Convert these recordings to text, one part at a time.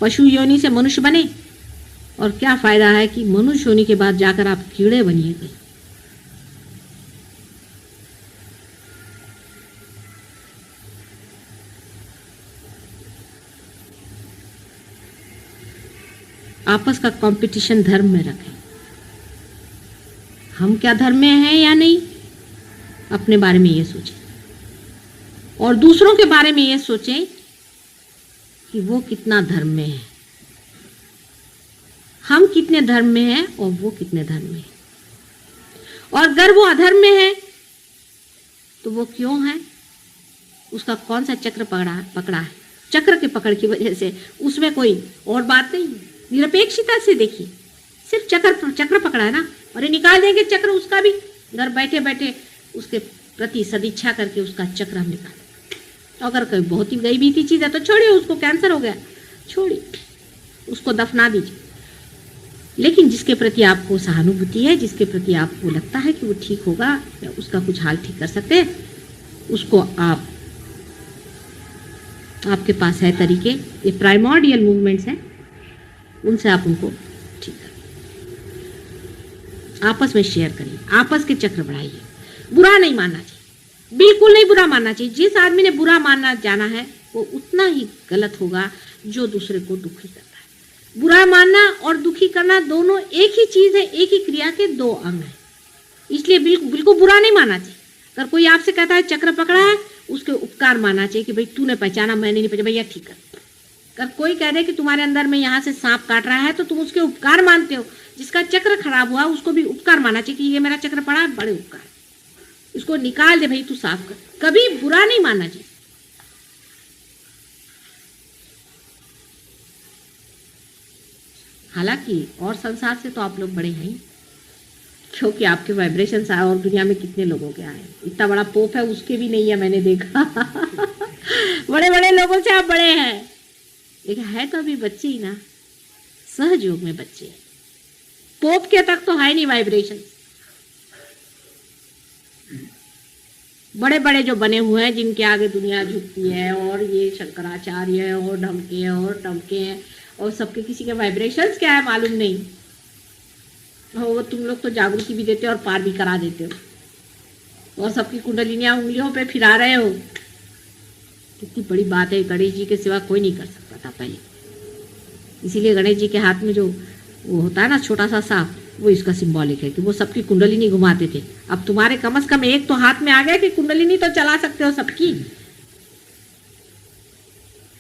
पशु योनि से मनुष्य बने, और क्या फायदा है कि मनुष्य होने के बाद जाकर आप कीड़े बनिएगा। आपस का कंपटीशन धर्म में रखें। हम क्या धर्म में हैं या नहीं, अपने बारे में ये सोचें, और दूसरों के बारे में ये सोचें कि वो कितना धर्म में है, हम कितने धर्म में हैं और वो कितने धर्म में है। और अगर वो अधर्म में है तो वो क्यों है, उसका कौन सा चक्र पकड़ा है। चक्र के पकड़ की वजह से उसमें कोई और बात नहीं, निरपेक्षता से देखिए, सिर्फ चक्र पकड़ा है ना, और ये निकाल देंगे चक्र उसका भी, घर बैठे बैठे उसके प्रति सदिच्छा करके उसका चक्र हम निकाल देंगे। अगर कोई बहुत ही गई बीती चीज है तो छोड़िए, उसको कैंसर हो गया, छोड़िए, उसको दफना दीजिए। लेकिन जिसके प्रति आपको सहानुभूति है, जिसके प्रति आपको लगता है कि वो ठीक होगा या उसका कुछ हाल ठीक कर सकते हैं, उसको आपके पास है तरीके, ये प्राइमोर्डियल मूवमेंट्स हैं, उनसे आप उनको ठीक करिए, आपस में शेयर करिए, आपस के चक्र बढ़ाइए। बुरा नहीं मानना चाहिए, बिल्कुल नहीं बुरा मानना चाहिए। जिस आदमी ने बुरा मानना जाना है वो उतना ही गलत होगा जो दूसरे को दुखी करता है। बुरा मानना और दुखी करना दोनों एक ही चीज है, एक ही क्रिया के दो अंग हैं, इसलिए बिल्कुल बुरा नहीं मानना चाहिए। अगर कोई आपसे कहता है चक्र पकड़ा है, उसके उपकार मानना चाहिए कि भाई तूने पहचाना, मैंने नहीं पहचाना, भैया ठीक कर। अगर कोई कह दे कि तुम्हारे अंदर में यहाँ से सांप काट रहा है तो तुम उसके उपकार मानते हो। जिसका चक्र खराब हुआ उसको भी उपकार मानना चाहिए कि ये मेरा चक्र पड़ा है, बड़े उपकार, इसको निकाल दे भाई, तू साफ कर। कभी बुरा नहीं मानना चाहिए। हालांकि और संसार से तो आप लोग बड़े हैं, क्योंकि आपके वाइब्रेशंस आए, और दुनिया में कितने लोगों के आए। इतना बड़ा पोप है, उसके भी नहीं है, मैंने देखा। बड़े बड़े लोगों से आप बड़े हैं, लेकिन है तो अभी बच्चे ही ना, सहज योग में बच्चे। पोप के तक तो है नहीं वाइब्रेशन। बड़े बड़े जो बने हुए हैं, जिनके आगे दुनिया झुकती है, और ये शंकराचार्य और ढमके और टमके हैं, और सबके किसी के वाइब्रेशंस क्या है मालूम नहीं। वो तुम लोग तो जागृति भी देते हो और पार भी करा देते हो, और सबकी कुंडलिनियां उंगलियों पे फिरा रहे हो। कितनी बड़ी बात है, गणेश जी के सिवा कोई नहीं कर सकता था पहले। इसीलिए गणेश जी के हाथ में जो वो होता है ना छोटा सा सांप, वो इसका सिंबॉलिक है कि वो सबकी कुंडलिनी घुमाते थे। अब तुम्हारे कम से कम एक तो हाथ में आ गया कि कुंडलिनी तो चला सकते हो सबकी।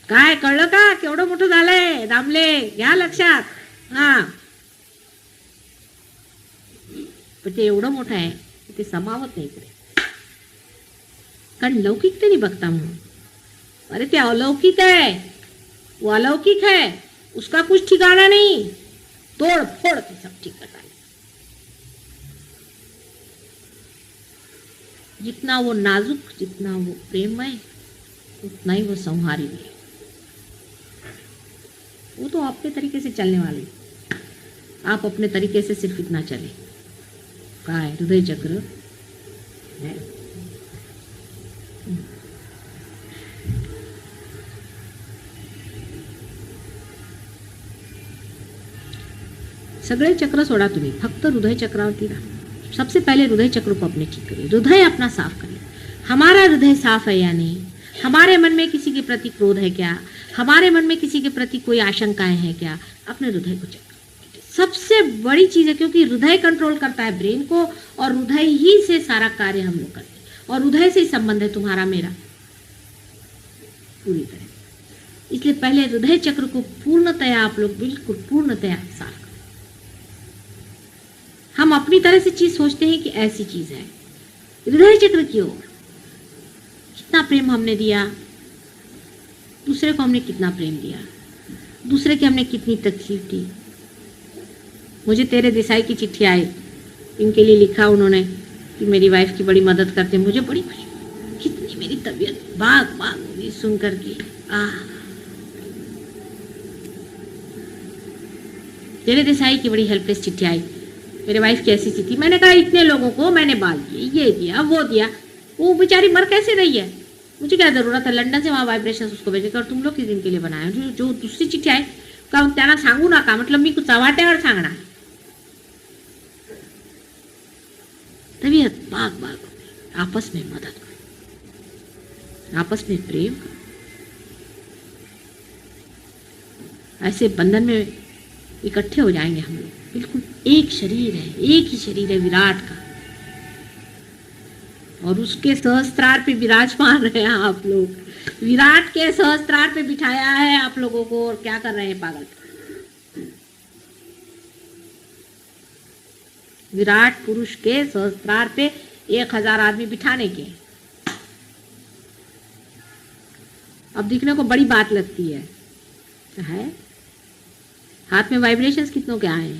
काय कळलं का, केवढं मोठं झालंय दामले, घ्या लक्षात। हा, पण ते एवढं मोठं आहे ते समावत नाही इकडे, कारण लौकिक ते नहीं बघता म्हणून। अरे ते अलौकिक है, वो अलौकिक है, उसका कुछ ठिकाना नहीं, तोड़ फोड़ के सब ठीक करता है। जितना वो नाजुक, जितना वो प्रेममय, उतना ही वो संहारी भी है। वो तो अपने तरीके से चलने वाले, आप अपने तरीके से सिर्फ इतना चले। काय हृदय चक्र है, सगळे चक्र सोडा, तुम्ही फक्त हृदय चक्रावरती राहा। सबसे पहले हृदय चक्र को अपने ठीक करिए, हृदय अपना साफ करिए। हमारा हृदय साफ है या नहीं, हमारे मन में किसी के प्रति क्रोध है क्या, हमारे मन में किसी के प्रति कोई आशंकाएं हैं क्या, अपने हृदय को चेक करिए। सबसे बड़ी चीज है, क्योंकि हृदय कंट्रोल करता है ब्रेन को, और हृदय ही से सारा कार्य हम लोग करते हैं, और हृदय से ही संबंध है तुम्हारा मेरा पूरी तरह। इसलिए पहले हृदय चक्र को पूर्णतया आप लोग बिल्कुल पूर्णतया साफ करें। हम अपनी तरह से चीज सोचते हैं कि ऐसी चीज है, हृदय चक्र की ओर कितना प्रेम हमने दिया, दूसरे को हमने कितना प्रेम दिया, दूसरे की हमने कितनी तकलीफ दी। मुझे तेरे देसाई की चिट्ठी आई, इनके लिए लिखा उन्होंने कि मेरी वाइफ की बड़ी मदद करते, मुझे बड़ी खुशी, कितनी मेरी तबीयत बाग बाग हुई सुन करके। तेरे देसाई की बड़ी हेल्पलेस चिट्ठी आई, मेरे वाइफ की ऐसी स्थिति। मैंने कहा इतने लोगों को मैंने बाल दिए, ये दिया वो दिया, वो बेचारी मर कैसे रही है, मुझे क्या जरूरत है लंदन से वहां वाइब्रेशन उसको भेजे और तुम लोग किस दिन के लिए बनाए जो दुसरी चिठ्ठी आहे का त्यांना सांगू नका मतलब मी चव्हाट्यावर सांगणार तबीयत बाग बाग आपस में मदद करो आपस में प्रेम करो ऐसे बंधन में इकट्ठे हो जाएंगे हम लोग बिल्कुल एक शरीर है एक ही शरीर है विराट का और उसके सहस्त्रार पे विराजमान रहे हैं आप लोग विराट के सहस्त्रार पे बिठाया है आप लोगों को और क्या कर रहे हैं पागल विराट पुरुष के सहस्त्रार पे 1000 आदमी बिठाने के अब दिखने को बड़ी बात लगती है हाथ में वाइब्रेशंस कितनों के आए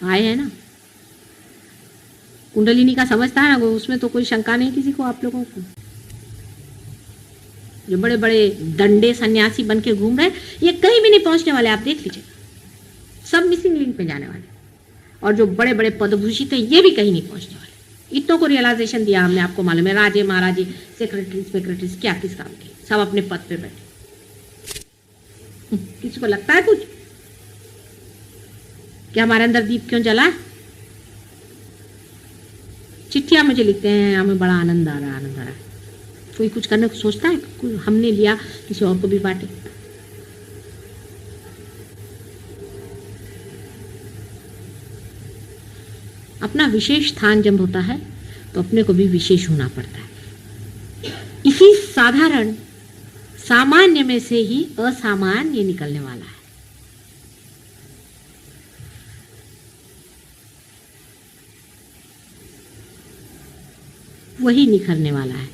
हैं ना कुंडलिनी का समझता है ना उसमें तो कोई शंका नहीं किसी को आप लोगों को जो बड़े बड़े दंडे सन्यासी बन के घूम रहे ये कहीं भी नहीं पहुंचने वाले आप देख लीजिए सब मिसिंग लिंक पे जाने वाले और जो बड़े बड़े पदभूषित हैं ये भी कहीं नहीं पहुंचने वाले इतनों को रियलाइजेशन दिया हमने आपको मालूम है राजे महाराजे सेक्रेटरीज क्या किस काम के सब अपने पद पे बैठे किसी को लगता है कुछ क्या हमारे अंदर दीप क्यों जला है चिट्ठियां मुझे लिखते हैं हमें बड़ा आनंद आ रहा है कोई कुछ करने को सोचता है कोई हमने लिया किसी और को भी बांटे अपना विशेष स्थान जब होता है तो अपने को भी विशेष होना पड़ता है इसी साधारण सामान्य में से ही असामान्य निकलने वाला है वही निखरने वाला है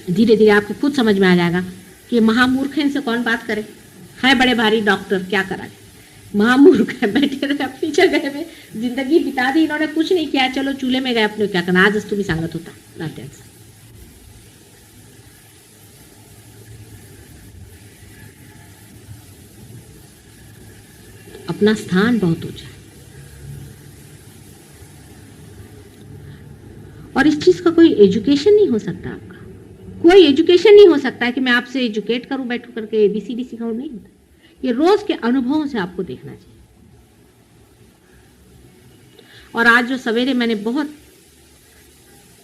धीरे धीरे आपको खुद समझ में आ जाएगा कि महामूर्ख है इनसे कौन बात करे है बड़े भारी डॉक्टर क्या करा महामूर्ख है बैठे रहे अपनी जगह में जिंदगी बिता दी इन्होंने कुछ नहीं किया चलो चूल्हे में गए अपने क्या करना आज तुम्हें सांगत होता नाट्यांस अपना स्थान बहुत ऊंचा है और इस चीज का कोई एजुकेशन नहीं हो सकता आपका कोई एजुकेशन नहीं हो सकता है कि मैं आपसे एजुकेट करूं बैठू करके एबीसीडी सिखाऊं नहीं होता ये रोज के अनुभवों से आपको देखना चाहिए और आज जो सवेरे मैंने बहुत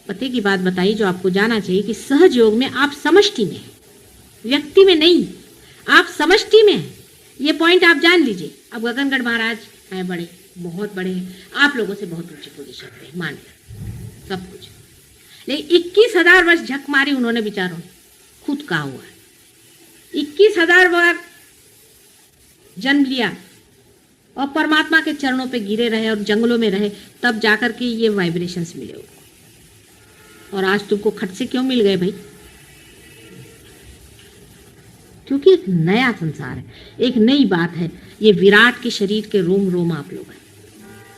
पते की बात बताई जो आपको जाना चाहिए कि सहज योग में आप समष्टि में व्यक्ति में नहीं आप समष्टि में ये पॉइंट आप जान लीजिए अब गगनगढ़ महाराज हैं बड़े बहुत बड़े हैं आप लोगों से बहुत ऊंची पोजीशन पे मान सब कुछ लेकिन 21,000 वर्ष झक मारी उन्होंने विचारों खुद कहा हुआ है 21,000 बार जन्म लिया और परमात्मा के चरणों पे गिरे रहे और जंगलों में रहे तब जाकर के ये वाइब्रेशंस मिले उनको और आज तुमको खट से क्यों मिल गए भाई क्योंकि एक नया संसार है एक नई बात है ये विराट के शरीर के रोम रोम आप लोग हैं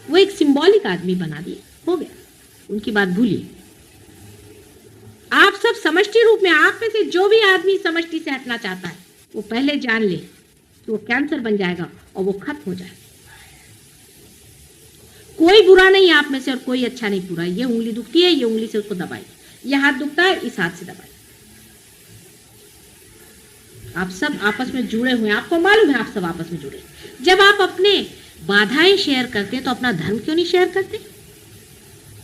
वो एक सिंबॉलिक आदमी बना दिए हो गया उनकी बात भूलिए आप सब समष्टि रूप में आप में से जो भी आदमी समष्टि से हटना चाहता है वो पहले जान ले कि वो कैंसर बन जाएगा और वो खत्म हो जाएगा कोई बुरा नहीं आप में से और कोई अच्छा नहीं बुरा ये उंगली दुखती है ये उंगली से उसको दबाई ये हाथ दुखता है इस हाथ से दबाई आप सब आपस में जुड़े हुए हैं आपको मालूम है आप सब आपस में जुड़े जब आप अपने बाधाएं शेयर करते हैं तो अपना धर्म क्यों नहीं शेयर करते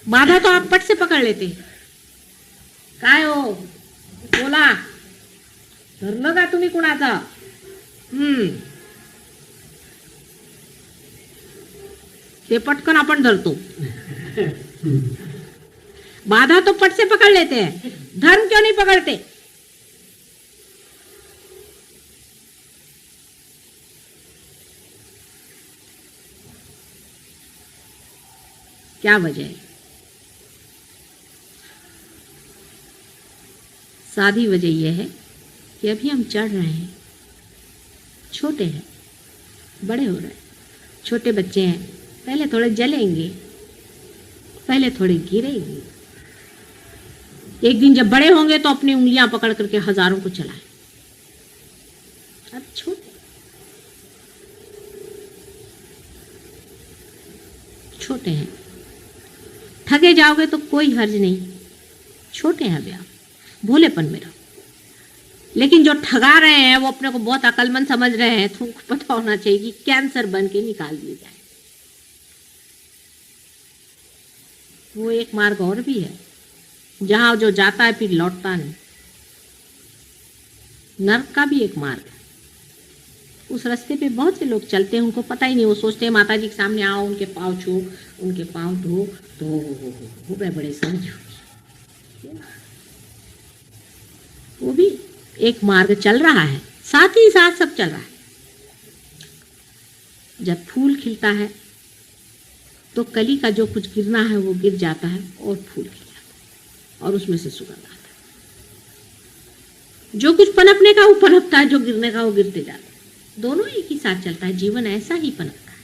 बाधा तो आप पट से पकड़ लेते हैं काय हो बोला धरलं का तुम्ही कुणाचा ते पटकन आपण धरतो बाधा तो पट से पकड़ लेते हैं धर्म क्यों नहीं पकड़ते क्या वजह है सादी वजह यह है कि अभी हम चढ़ रहे हैं छोटे हैं बड़े हो रहे हैं छोटे बच्चे हैं पहले थोड़े जलेंगे पहले थोड़े गिरेंगे एक दिन जब बड़े होंगे तो अपनी उंगलियां पकड़ करके हजारों को चलाएं अब छोटे हैं ठगे जाओगे तो कोई हर्ज नहीं, छोटे हैं अभी आप, भोलेपन में रहो। लेकिन जो ठगा रहे हैं वो अपने को बहुत अक्लमंद समझ रहे हैं, तुमको पता होना चाहिए कि कैंसर बन के निकाल दिए जाए। वो एक मार्ग और भी है, जहां जो जाता है फिर लौटता नहीं, नर्क का भी एक मार्ग है। उस रास्ते पे बहुत से लोग चलते हैं, उनको पता ही नहीं, वो सोचते हैं माता जी के सामने आओ, उनके पाँव छू, उनके पाँव धो, तो हो गए बड़े समझ। वो भी एक मार्ग चल रहा है, साथ ही साथ सब चल रहा है। जब फूल खिलता है तो कली का जो कुछ गिरना है वो गिर जाता है और फूल खिल जाता है और उसमें से सुगंध आता है। जो कुछ पनपने का वो पनपता है, जो गिरने का वो गिरते जाता है। दोनों एक ही साथ चलता है, जीवन ऐसा ही पनपता है।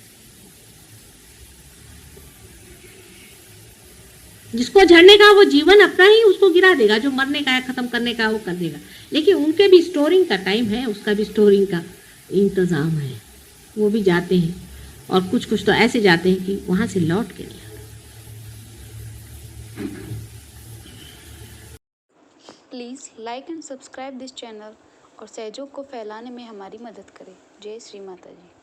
जिसको झड़ने का वो जीवन अपना ही उसको गिरा देगा, जो मरने का है, खत्म करने का वो कर देगा। लेकिन उनके भी स्टोरिंग का टाइम है, उसका भी स्टोरिंग का इंतजाम है, वो भी जाते हैं। और कुछ कुछ तो ऐसे जाते हैं कि वहां से लौट के नहीं आते। Please like and subscribe this channel और सहयोग को फैलाने में हमारी मदद करें। जय श्री माता जी।